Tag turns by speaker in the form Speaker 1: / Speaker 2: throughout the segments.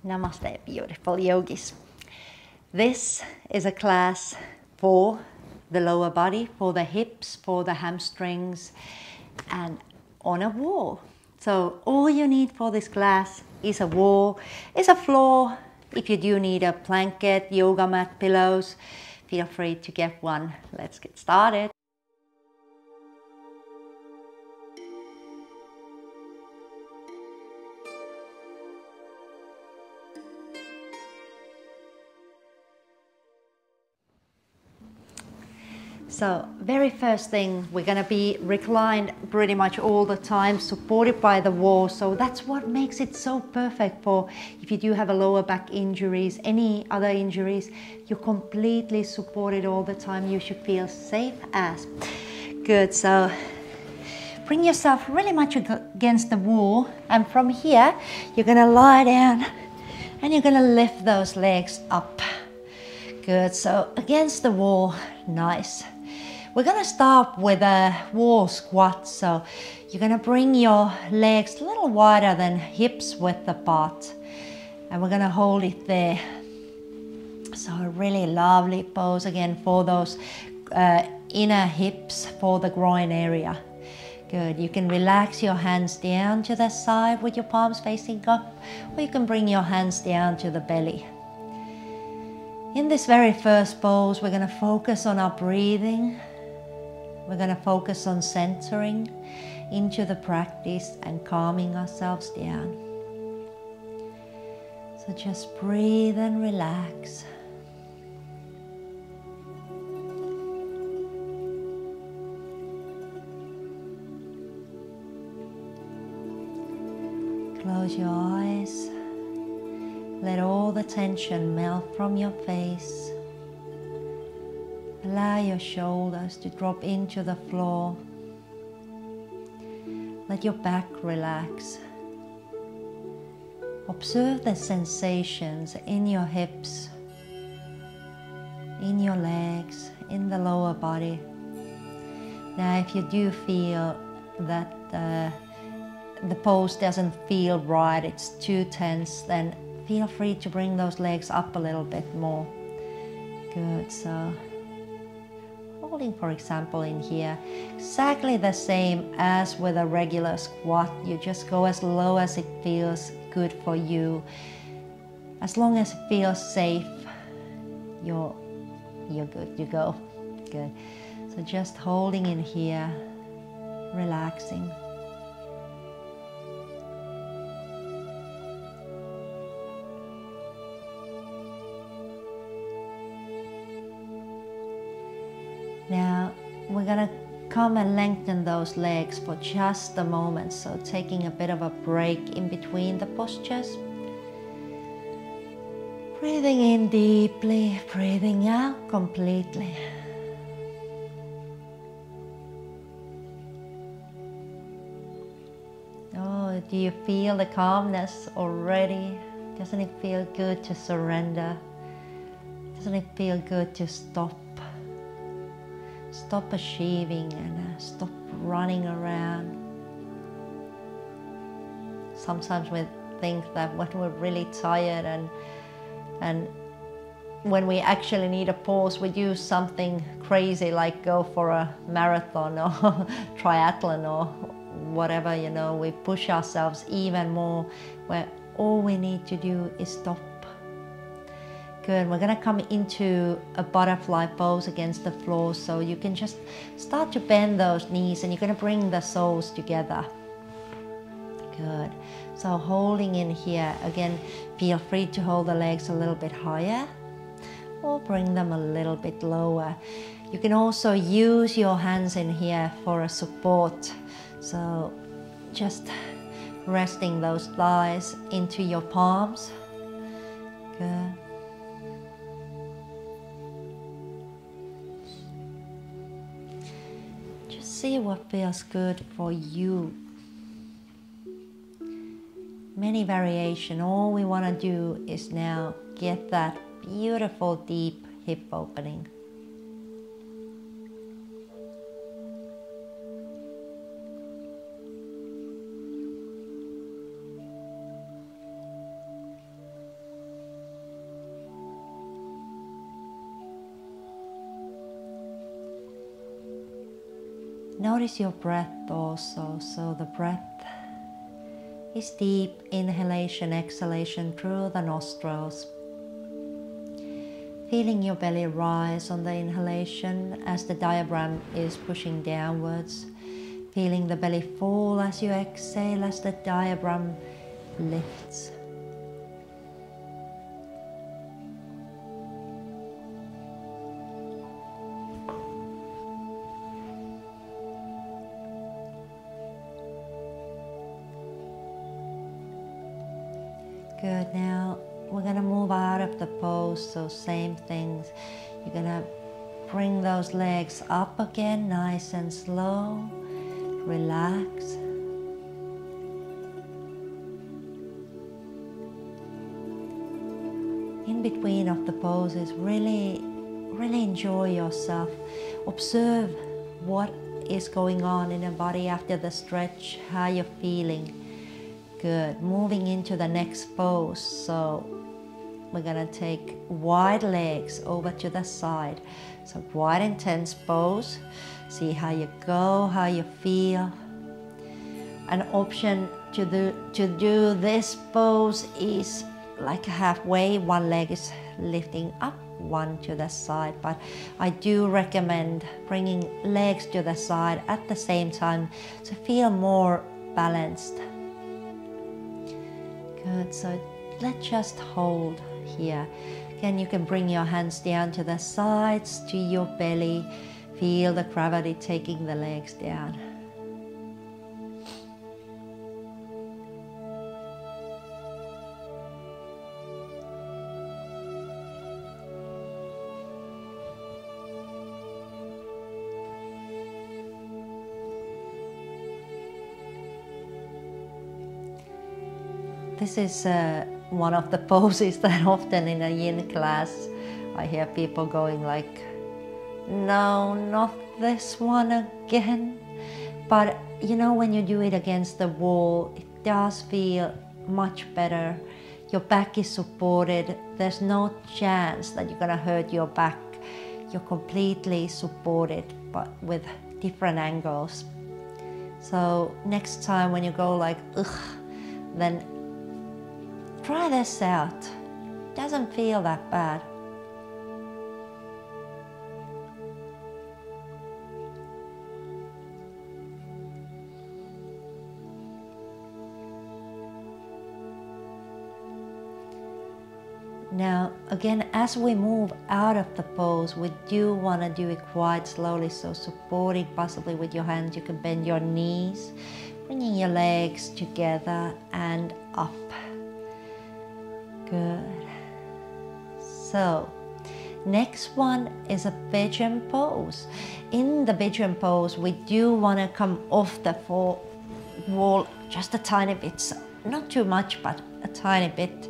Speaker 1: Namaste, beautiful yogis. This is a class for the lower body, for the hips, for the hamstrings, and on a wall. So all you need for this class is a wall, is a floor. If you do need a blanket, yoga mat, pillows, feel free to get one. Let's get started. So very first thing, we're going to be reclined pretty much all the time, supported by the wall. So that's what makes it so perfect for if you do have a lower back injuries, any other injuries, you're completely supported all the time. You should feel safe as. Good, so bring yourself really much against the wall. And from here, you're going to lie down and you're going to lift those legs up. Good, so against the wall, nice. We're gonna start with a wall squat. So you're gonna bring your legs a little wider than hips width apart. And we're gonna hold it there. So a really lovely pose again for those inner hips, for the groin area. Good, you can relax your hands down to the side with your palms facing up, or you can bring your hands down to the belly. In this very first pose, we're going to focus on our breathing. We're going to focus on centering into the practice and calming ourselves down. So just breathe and relax. Close your eyes. Let all the tension melt from your face. Allow your shoulders to drop into the floor. Let your back relax. Observe the sensations in your hips, in your legs, in the lower body. Now, if you do feel that the pose doesn't feel right, it's too tense, then feel free to bring those legs up a little bit more. Good, so holding, for example, in here, exactly the same as with a regular squat. You just go as low as it feels good for you. As long as it feels safe, you're good to go. Good. So just holding in here, relaxing. Now we're gonna come and lengthen those legs for just a moment. So taking a bit of a break in between the postures. Breathing in deeply, breathing out completely. Oh, do you feel the calmness already? Doesn't it feel good to surrender? Doesn't it feel good to stop? Stop achieving and stop running around. Sometimes we think that when we're really tired and when we actually need a pause, we do something crazy like go for a marathon or triathlon or whatever, you know, we push ourselves even more, where all we need to do is stop. Good, we're going to come into a butterfly pose against the floor, so you can just start to bend those knees and you're going to bring the soles together. Good, so holding in here, again, feel free to hold the legs a little bit higher or bring them a little bit lower. You can also use your hands in here for a support, so just resting those thighs into your palms. Good. See what feels good for you. Many variation. All we want to do is now get that beautiful deep hip opening. Notice your breath also. So the breath is deep inhalation, exhalation through the nostrils. Feeling your belly rise on the inhalation as the diaphragm is pushing downwards. Feeling the belly fall as you exhale as the diaphragm lifts. Good. Now we're going to move out of the pose, so same things. You're going to bring those legs up again, nice and slow. Relax. In between of the poses, really enjoy yourself. Observe what is going on in your body after the stretch, how you're feeling. Good. Moving into the next pose. So we're gonna take wide legs over to the side. So quite intense pose. See how you go, how you feel. An option to do this pose is like halfway. One leg is lifting up, one to the side. But I do recommend bringing legs to the side at the same time to feel more balanced. Good, so let's just hold here. Again, you can bring your hands down to the sides, to your belly. Feel the gravity taking the legs down. This is one of the poses that often in a yin class I hear people going like, no, not this one again. But you know, when you do it against the wall, it does feel much better. Your back is supported. There's no chance that you're gonna hurt your back. You're completely supported, but with different angles. So next time when you go like, ugh, then try this out. Doesn't feel that bad. Now, again, as we move out of the pose, we do want to do it quite slowly. So supporting possibly with your hands, you can bend your knees, bringing your legs together and up. Good. So, next one is a pigeon pose. In the pigeon pose, we do want to come off the wall just a tiny bit. So not too much, but a tiny bit.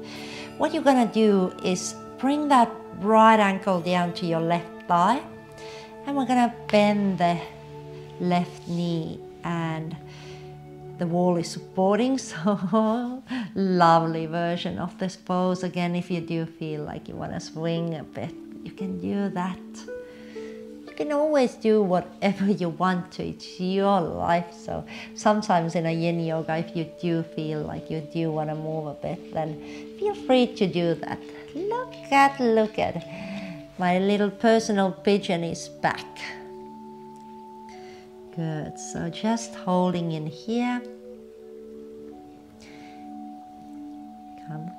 Speaker 1: What you're gonna do is bring that right ankle down to your left thigh, and we're gonna bend the left knee, and the wall is supporting. So lovely version of this pose. Again, if you do feel like you want to swing a bit, you can do that. You can always do whatever you want to. It's your life. So sometimes in a yin yoga, if you do feel like you do want to move a bit, then feel free to do that. Look at my little personal pigeon is back. Good, so just holding in here. Come.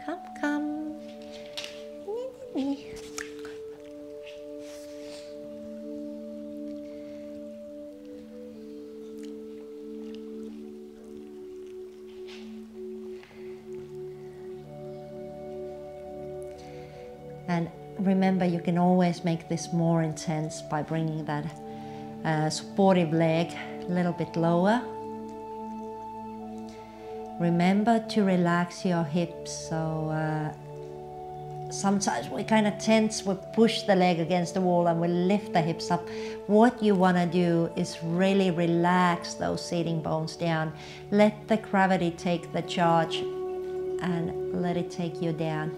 Speaker 1: And remember, you can always make this more intense by bringing that supportive leg a little bit lower. Remember to relax your hips. So sometimes we kind of tense, we push the leg against the wall and we lift the hips up. What you want to do is really relax those seating bones down. Let the gravity take the charge and let it take you down.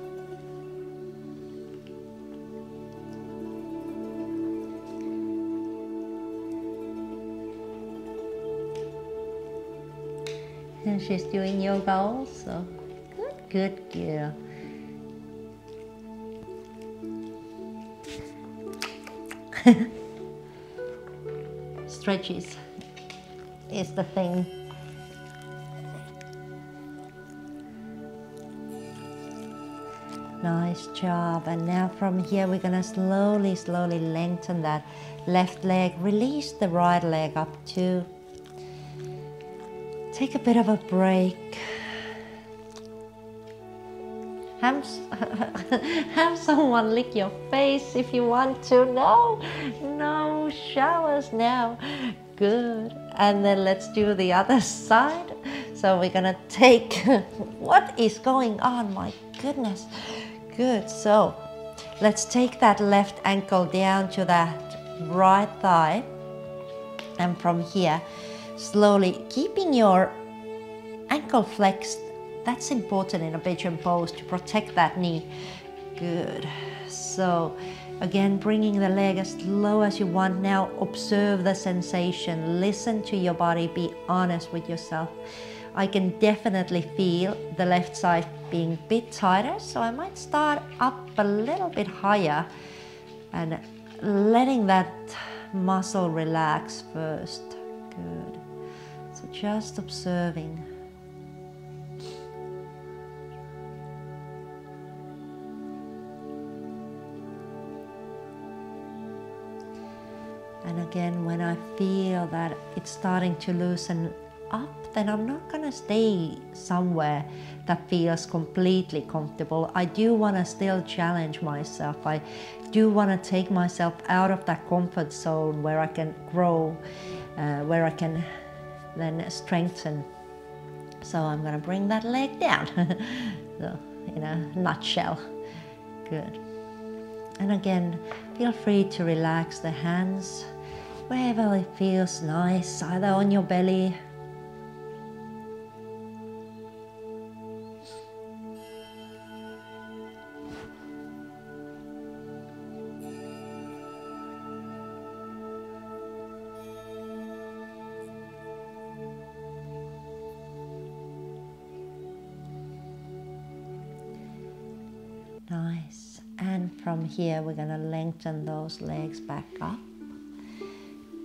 Speaker 1: and she's doing yoga also. Good girl. Stretches is the thing. Nice job. And now from here we're gonna slowly lengthen that left leg. Release the right leg up too. Take a bit of a break. Have someone lick your face if you want to. No showers now. Good. And then let's do the other side. So we're gonna take, what is going on? My goodness. Good. So let's take that left ankle down to that right thigh. And from here, slowly keeping your ankle flexed. That's important in a pigeon pose to protect that knee. Good. So again, bringing the leg as low as you want. Now observe the sensation. Listen to your body. Be honest with yourself. I can definitely feel the left side being a bit tighter, so I might start up a little bit higher and letting that muscle relax first. Good. So just observing. And again, when I feel that it's starting to loosen up, then I'm not gonna stay somewhere that feels completely comfortable. I do wanna still challenge myself. I do wanna take myself out of that comfort zone where I can grow, where I can then strengthen. So I'm gonna bring that leg down. So, in a nutshell. Good. And again, feel free to relax the hands wherever it feels nice, either on your belly. Nice. And from here, we're gonna lengthen those legs back up.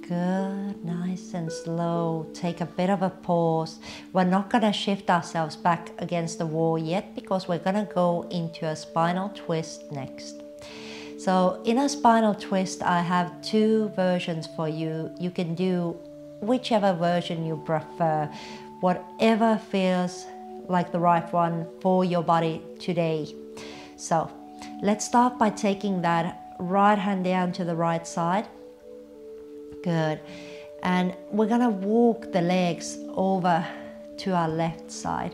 Speaker 1: Good, nice and slow. Take a bit of a pause. We're not gonna shift ourselves back against the wall yet because we're gonna go into a spinal twist next. So in a spinal twist, I have two versions for you. You can do whichever version you prefer, whatever feels like the right one for your body today. So let's start by taking that right hand down to the right side. Good. And we're gonna walk the legs over to our left side.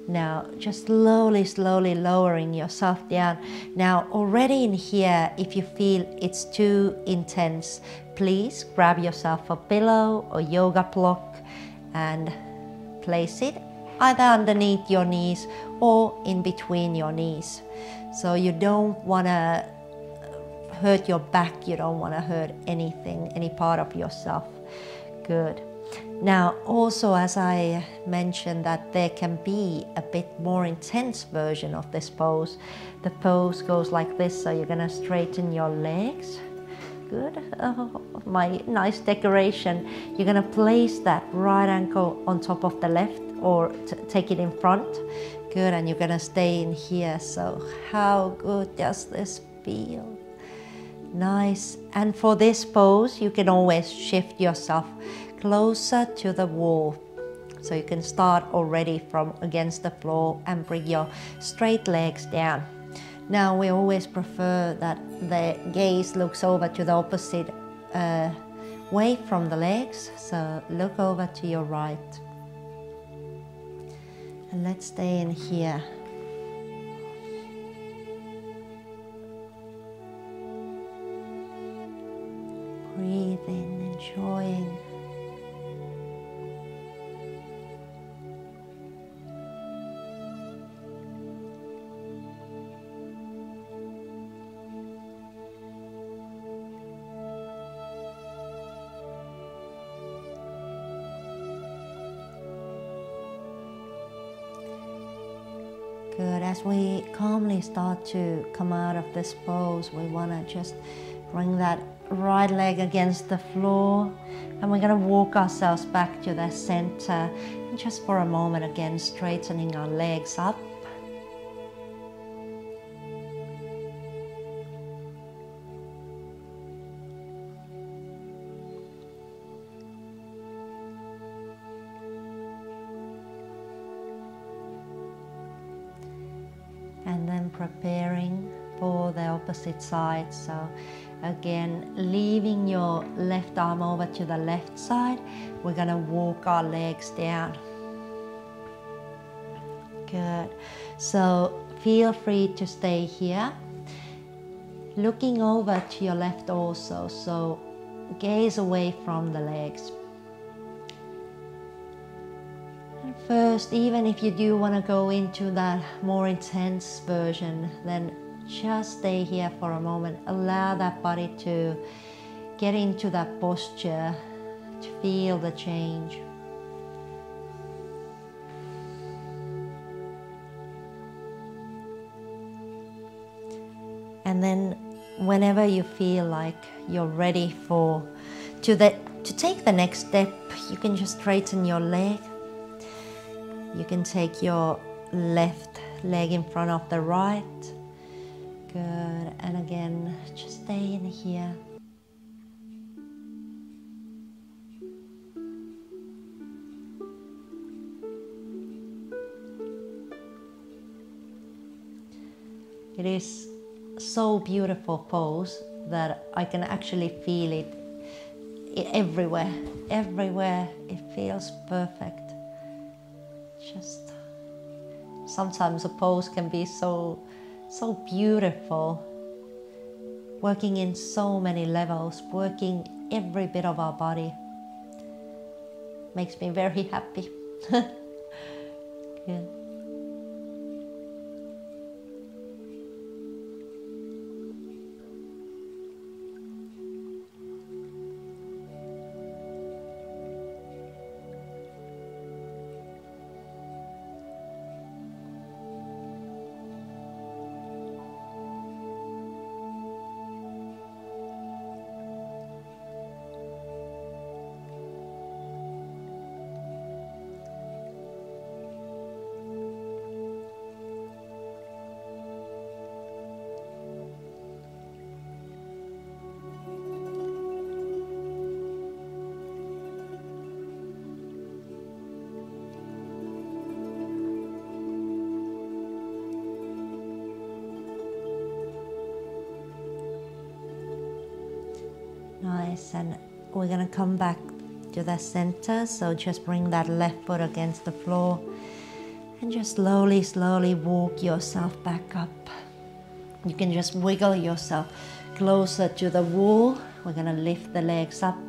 Speaker 1: Now just slowly lowering yourself down. Now already in here, if you feel it's too intense, please grab yourself a pillow or yoga block and place it either underneath your knees or in between your knees. So you don't want to hurt your back, you don't want to hurt anything, any part of yourself. Good. Now also, as I mentioned, that there can be a bit more intense version of this pose. The pose goes like this, so you're going to straighten your legs. Good. Oh, my nice decoration. You're going to place that right ankle on top of the left or take it in front. Good. And you're going to stay in here. So how good does this feel? Nice. And for this pose, you can always shift yourself closer to the wall. So you can start already from against the floor and bring your straight legs down. Now we always prefer that the gaze looks over to the opposite way from the legs. So look over to your right. And let's stay in here. Breathing, enjoying. Good. As we calmly start to come out of this pose, we want to just bring that right leg against the floor, and we're going to walk ourselves back to the center. And just for a moment, again, straightening our legs up. And then preparing for the opposite side. So again, leaving your left arm over to the left side, we're gonna walk our legs down. Good. So feel free to stay here, looking over to your left also. So gaze away from the legs. First, even if you do want to go into that more intense version, then just stay here for a moment. Allow that body to get into that posture, to feel the change. And then whenever you feel like you're ready to take the next step, you can just straighten your leg. You can take your left leg in front of the right. Good. And again, just stay in here. It is so beautiful pose that I can actually feel it everywhere. Everywhere it feels perfect. Just sometimes a pose can be so beautiful, working in so many levels, working every bit of our body. Makes me very happy. Good. Nice, and we're gonna come back to the center. So just bring that left foot against the floor and just slowly walk yourself back up. You can just wiggle yourself closer to the wall. We're gonna lift the legs up,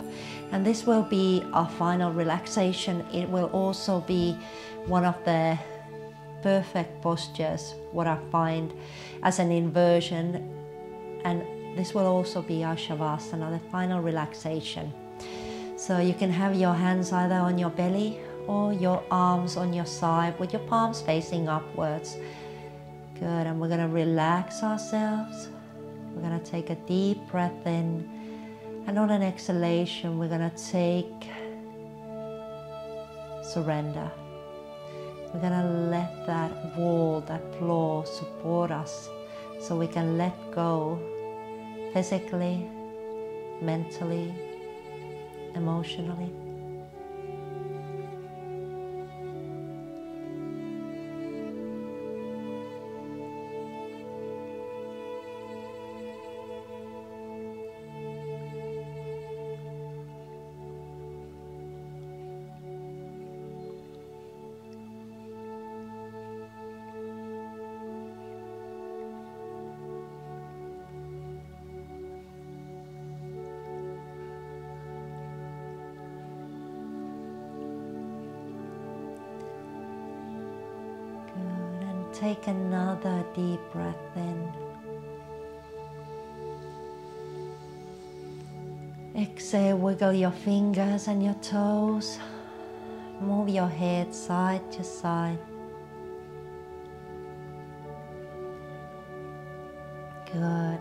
Speaker 1: and this will be our final relaxation. It will also be one of the perfect postures, what I find as an inversion, and this will also be our Shavasana, the final relaxation. So you can have your hands either on your belly or your arms on your side with your palms facing upwards. Good, and we're gonna relax ourselves. We're gonna take a deep breath in, and on an exhalation, we're gonna take surrender. We're gonna let that wall, that floor support us so we can let go physically, mentally, emotionally. Take another deep breath in. Exhale, wiggle your fingers and your toes. Move your head side to side. Good.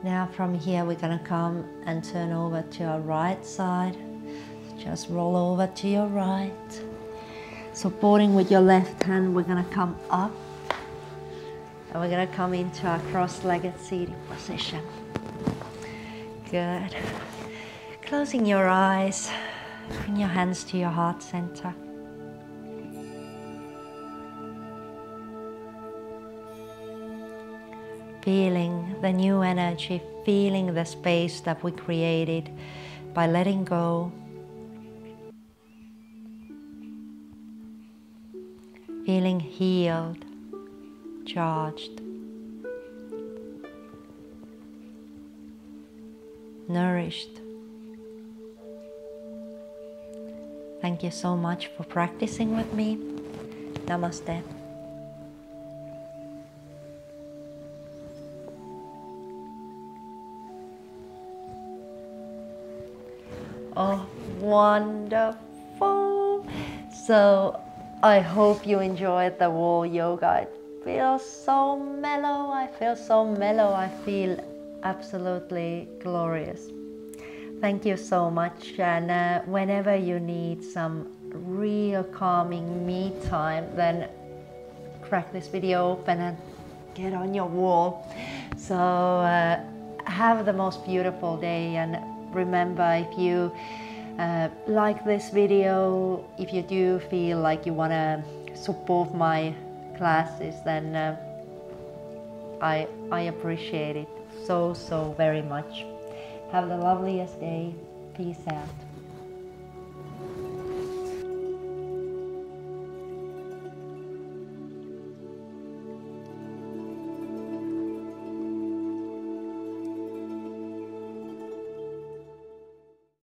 Speaker 1: Now from here we're going to come and turn over to our right side. Just roll over to your right. Supporting with your left hand, we're going to come up. And we're going to come into our cross-legged seating position. Good. Closing your eyes. Bring your hands to your heart center. Feeling the new energy, feeling the space that we created by letting go. Feeling healed, charged, nourished. Thank you so much for practicing with me. Namaste. Oh, wonderful. So I hope you enjoyed the wall yoga. It feels so mellow. I feel so mellow. I feel absolutely glorious. Thank you so much. And whenever you need some real calming me time, then crack this video open and get on your wall. So have the most beautiful day, and remember, if you like this video, if you do feel like you want to support my classes, then I appreciate it so very much. Have the loveliest day. Peace out.